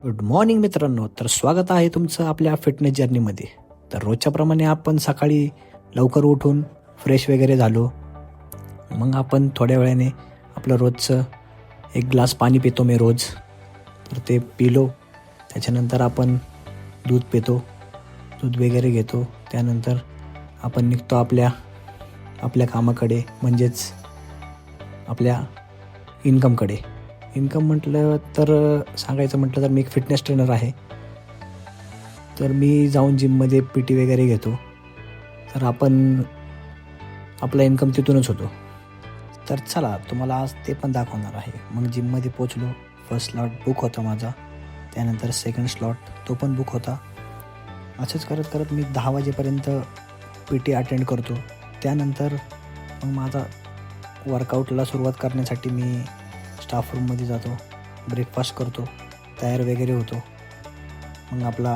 Good morning मित्रांनो. तर स्वागत आहे तुमचं आपल्या फिटनेस जर्नीमध्ये. तर रोजच्याप्रमाणे आपण सकाळी लवकर उठून फ्रेश वगैरे झालो, मग आपण थोड्या वेळाने आपलं रोजचं एक ग्लास पाणी पितो मी रोज. तर ते पिलो, त्याच्यानंतर आपण दूध पितो, दूध वगैरे घेतो. त्यानंतर आपण निघतो आपल्या आपल्या कामाकडे, म्हणजेच आपल्या इन्कमकडे. इन्कम म्हटलं तर सांगायचं म्हटलं तर मी एक फिटनेस ट्रेनर आहे. तर मी जाऊन जिममध्ये PT वगैरे घेतो. तर आपण आपला इन्कम तिथूनच होतो. तर चला तुम्हाला आज ते पण दाखवणार आहे. मग जिममध्ये पोचलो, फर्स्ट स्लॉट बुक होता माझा, त्यानंतर सेकंड स्लॉट तो पण बुक होता. असंच करत करत मी 10 वाजेपर्यंत PT अटेंड करतो. त्यानंतर मग माझा वर्कआउटला सुरुवात करण्यासाठी मी स्टाफ रूममध्ये जातो, ब्रेकफास्ट करतो, तयार वगैरे होतो. मग आपला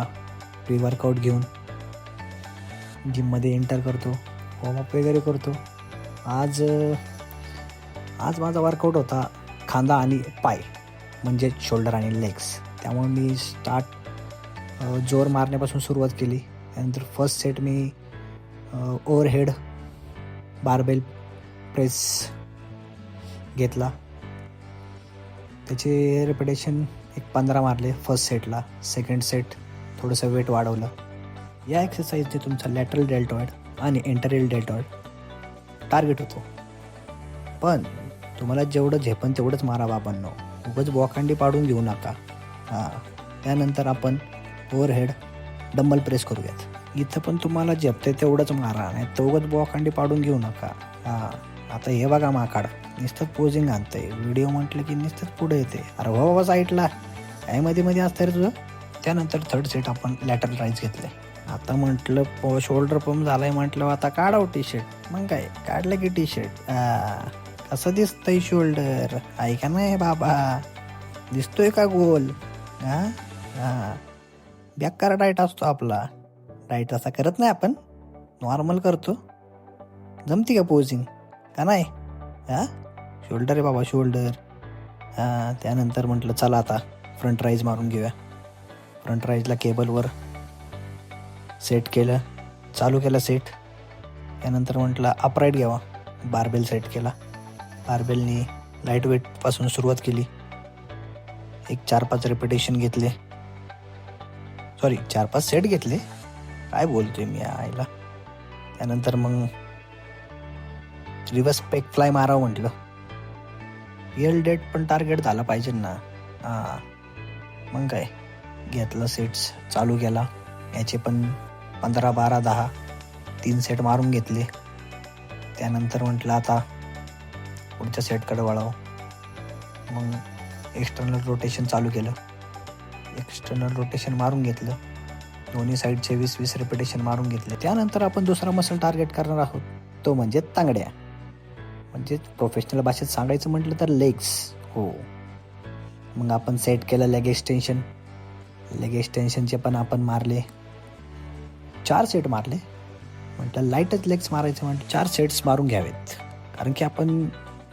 प्री वर्कआउट घेऊन जिममध्ये एंटर करतो, वॉर्मअप वगैरे करतो. आज माझा वर्कआउट होता खांदा आणि पाय, म्हणजे शोल्डर आणि लेग्स. त्यामुळे मी जोर मारण्यापासून सुरुवात केली. त्यानंतर फर्स्ट सेट मी ओव्हरहेड बारबेल प्रेस घेतला. त्याचे रिपिटेशन एक 15 मारले फर्स्ट सेटला. सेकंड सेट थोडंसं वेट वाढवलं. या एक्सरसाइजने तुमचा लॅटरल डेल्टॉइड आणि एंटरियल डेल्टॉइड टार्गेट होतो. पण तुम्हाला जेवढं झेपन तेवढंच मारा बाबांनो, उगाच बोकांडी पाडून घेऊ नका. त्यानंतर आपण ओव्हरहेड डंबल प्रेस करूयात. इथं पण तुम्हाला झेपते तेवढंच मारा, नाही तर उगाच बोकांडी पाडून घेऊ नका. आता हे बघा माकाड नुसतं पोजिंग आणतंय, व्हिडिओ म्हटलं की नुसतंच पुढे येते. अरे हो बाबा साईडला काय मध्ये असतं रे तुझं. त्यानंतर थर्ड सेट आपण लॅटरल राईज घेतले. आता म्हटलं शोल्डर पंप झालाय, म्हटलं आता काढावं टी-शर्ट. मग काय काढलं की टी-शर्ट. कसं दिसतंय शोल्डर, ऐका नाही बाबा, दिसतोय का गोल. बेकार डाएट असतो आपला. डाएट असा करत नाही आपण, नॉर्मल करतो. जमती का पोजिंग का नाही. शोल्डर आहे बाबा, शोल्डर. त्यानंतर म्हटलं चला आता फ्रंट राईज मारून घेऊया. फ्रंट राईजला केबलवर सेट केलं, चालू केला सेट. त्यानंतर म्हटलं अपराईट घ्यावा, बारबेल सेट केला. बारबेलनी लाईट वेटपासून सुरुवात केली. एक 4-5 रिपिटेशन घेतले, 4-5 सेट घेतले, काय बोलतोय मी आईला. त्यानंतर मग रिव्हर्स पेक फ्लाय मारावं म्हटलं. रिअल डेट पण टार्गेट झाला पाहिजे ना. मग काय घेतलं, सेट्स चालू केला. याचे पण 15, 12, 10 3 सेट मारून घेतले. त्यानंतर म्हटलं आता पुढच्या सेटकडे वळावं. मग एक्सटर्नल रोटेशन चालू केलं. एक्सटर्नल रोटेशन मारून घेतलं. दोन्ही साईडचे 20-20 रिपिटेशन मारून घेतले. त्यानंतर आपण दुसरा मसल टार्गेट करणार आहोत, तो म्हणजे तांगड्या. म्हणजे प्रोफेशनल भाषेत सांगायचं म्हटलं तर लेग्स. हो, मग आपण सेट केलं लेग एक्सटेन्शन. लेग एक्सटेन्शनचे पण आपण मारले 4 सेट मारले. म्हटलं लाईटच लेग्स मारायचं, म्हटलं 4 सेट्स मारून घ्यावेत. कारण की आपण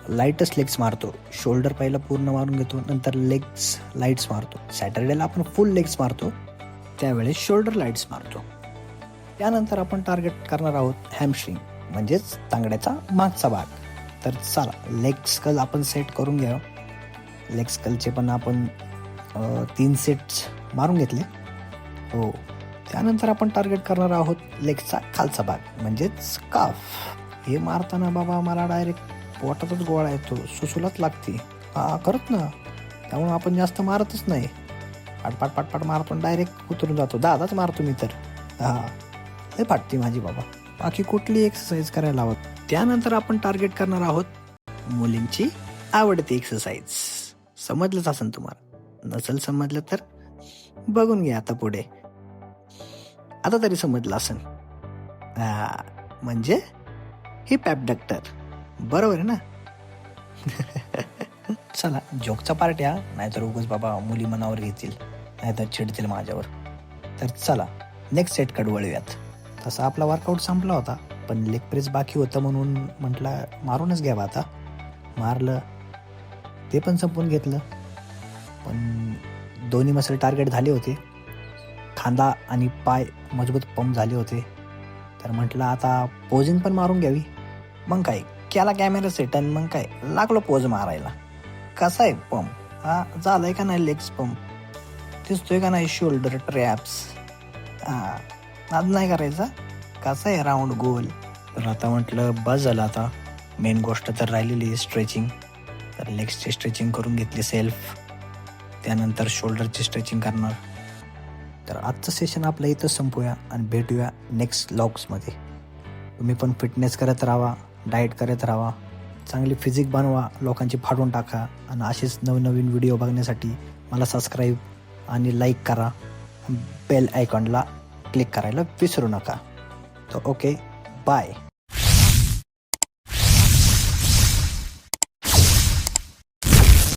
लाईटच लेग्स मारतो. शोल्डर पहिला पूर्ण मारून घेतो, नंतर लेग्स लाईट्स मारतो. सॅटर्डेला आपण फुल लेग्स मारतो, त्यावेळेस शोल्डर लाईट्स मारतो. त्यानंतर आपण टार्गेट करणार आहोत हॅमस्ट्रिंग, म्हणजेच तांगड्याचा मागचा भाग. तर चला लेग स्कल आपण सेट करून घ्या. लेग स्कलचे पण आपण 3 सेट्स मारून घेतले. हो, त्यानंतर आपण टार्गेट करणार आहोत लेगचा खालचा भाग, म्हणजेच काफ. हे मारताना बाबा मला डायरेक्ट पोटातच गोळा येतो, सुसूलाच लागते. करत ना, त्यामुळे आपण जास्त मारतच नाही. पाटपाट मारतो, डायरेक्ट उतरून जातो. दादाच मारतो मी तर. लय फाटते माझी बाबा. बाकी कुठली एक्सरसाइज करायला हवं. त्यानंतर आपण टार्गेट करणार आहोत मुलींची आवडती एक्सरसाइज. समजलंच असेल तुम्हाला, नसेल समजलं तर बघून घ्या आता पुढे. आता तरी समजलं असेल. म्हणजे हिप ॲबडक्टर, बरोबर आहे ना. चला जोकचा पार्ट या, नाहीतर उगाच बाबा मुली मनावर घेतील, नाहीतर चिडतील माझ्यावर. तर चला नेक्स्ट सेटकडे वळूयात. तसा आपला वर्कआउट संपला होता, पण लेग प्रेस बाकी होतं म्हणून म्हटलं मारूनच घ्यावा. आता मारलं, ते पण संपवून घेतलं. पण दोन्ही मसल टार्गेट झाले होते. खांदा आणि पाय मजबूत पंप झाले होते. तर म्हटलं आता पोजिंग पण मारून घ्यावी. मग काय केला कॅमेरा सेट आणि मग काय लागलो पोज मारायला. कसा आहे पंप? झालाय का नाही लेग्स पंप? दिसतोय का नाही शोल्डर ट्रॅप्स? नाद नाही करायचा. कसा आहे राऊंड गोल? तर आता म्हटलं बस झालं. आता मेन गोष्ट तर राहिलेली स्ट्रेचिंग. तर लेग्सची स्ट्रेचिंग करून घेतली सेल्फ. त्यानंतर शोल्डरची स्ट्रेचिंग करणार. तर आजचं सेशन आपलं इथं संपूया आणि भेटूया नेक्स्ट व्लॉग्समध्ये. तुम्ही पण फिटनेस करत राहा, डाएट करत राहा, चांगली फिजिक बनवा, लोकांची फाडून टाका आणि असेच नवनवीन व्हिडिओ बघण्यासाठी मला सबस्क्राईब आणि लाईक करा. बेल आयकॉनला क्लिक करायला विसरू नका. तर ओके, बाय.